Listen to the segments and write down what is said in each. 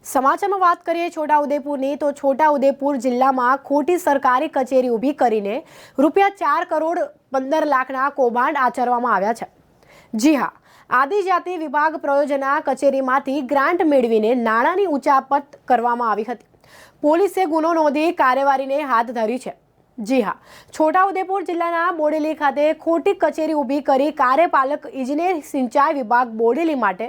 સમાચારમાં વાત કરીએ છોટાઉદેપુરની તો છોટાઉદેપુર જિલ્લામાં ખોટી સરકારી કચેરી ઊભી કરીને ₹4,15,00,000ના કૌભાંડ આચરવામાં આવ્યા છે। જી હા, આદિજાતિ વિભાગ પ્રયોજના કચેરીમાંથી ગ્રાન્ટ મેળવીને નાણાંની ઉચાપત કરવામાં આવી હતી। પોલીસે ગુનો નોંધી કાર્યવાહીને હાથ ધરી છે। જી હા, છોટાઉદેપુર જિલ્લાના બોડેલી ખાતે ખોટી કચેરી ઊભી કરી કાર્યપાલક ઇજનેર સિંચાઈ વિભાગ બોડેલી માટે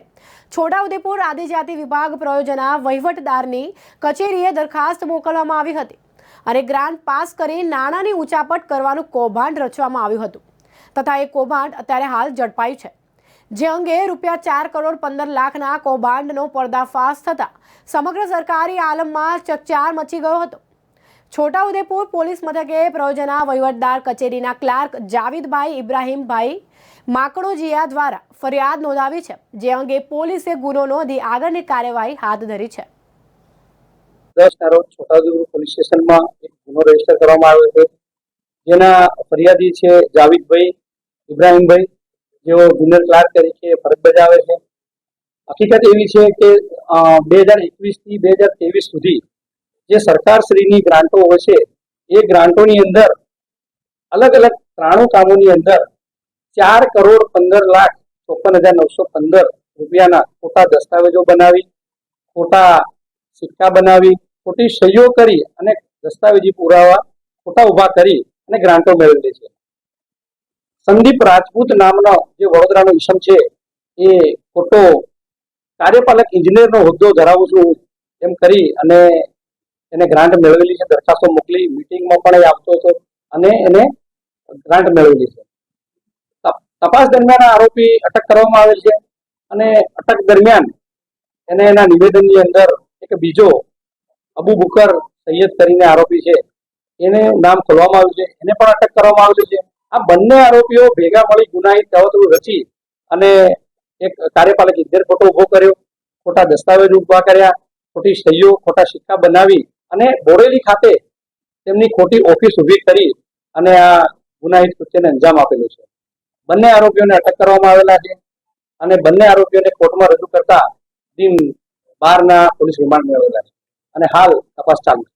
છોટાઉદેપુર આદિજાતિ વિભાગ પ્રયોજના વહીવટદારની કચેરીએ દરખાસ્ત મોકલવામાં આવી હતી અને ગ્રાન્ટ પાસ કરી નાણાંની ઉચાપટ કરવાનું કૌભાંડ રચવામાં આવ્યું હતું તથા એ કૌભાંડ અત્યારે હાલ ઝડપાયું છે, જે અંગે ₹4,15,00,000ના કૌભાંડનો પર્દાફાશ થતા સમગ્ર સરકારી આલમમાં ચકચાર મચી ગયો હતો। છોટાઉદેપુર પોલીસ મથકે પ્રયોજના વહીવટદાર કચેરીના ક્લાર્ક જાવીદભાઈ ઇબ્રાહીમભાઈ માકડોજીયા દ્વારા ફરિયાદ નોંધાવી છે, જે અંગે પોલીસે ગુનો નોંધી આગળની કાર્યવાહી હાથ ધરી છે। 10 ના રોજ છોટાઉદેપુર પોલીસ સ્ટેશનમાં એક ગુનો રજીસ્ટર કરવામાં આવ્યો છે, જેના ફરિયાદી છે જાવીદભાઈ ઇબ્રાહીમભાઈ, જેઓ જુનિયર ક્લાર્ક તરીકે ફરજ બજાવે છે। હકીકત એવી છે કે 2021 થી 2023 સુધી જે સરકારશ્રીની ગ્રાન્ટો હોય છે, એ ગ્રાન્ટોની અંદર અલગ અલગ 93 કામોની અંદર ₹4,15,54,915 ખોટા દસ્તાવેજો બનાવી, ખોટા સિક્કા બનાવી, ખોટી સહીઓ કરી અને દસ્તાવેજી પુરાવા ખોટા ઉભા કરી અને ગ્રાન્ટો મેળવેલી છે। સંદીપ રાજપૂત નામનો જે વડોદરાનો ઈસમ છે, એ ખોટો કાર્યપાલક ઇજનેરનો હોદ્દો ધરાવું છું એમ કરી અને એને ગ્રાન્ટ મેળવેલી છે। દરખાસ્તો મોકલી, મીટિંગમાં પણ આવતો હતો અને એને ગ્રાન્ટ મેળવેલી છે। તપાસ દરમિયાન આરોપી અટક કરવામાં આવેલ છે અને અટક દરમિયાન એને એના નિવેદનની અંદર એક બીજો અબુ બકર સૈયદ કરીને આરોપી છે, એને નામ ખોલવામાં આવ્યું છે, એને પણ અટક કરવામાં આવેલી છે। આ બંને આરોપીઓ ભેગા મળી ગુનાહિત કાવતરું રચી અને એક કાર્યપાલક ઇજનેર ખોટો ઉભો કર્યો, ખોટા દસ્તાવેજો ઉભા કર્યા, ખોટી સહીઓ, ખોટા સિક્કા બનાવી અને બોરેલી ખાતે તેમની ખોટી ઓફિસ ઊભી કરી અને આ ગુનાહિત કૃત્યને અંજામ આપેલો છે। બંને આરોપીઓને અટક કરવામાં આવેલા છે અને બંને આરોપીઓને કોર્ટમાં રજૂ કરતા દિન 12ના પોલીસ રિમાન્ડ મેળવેલા છે અને હાલ તપાસ ચાલુ છે।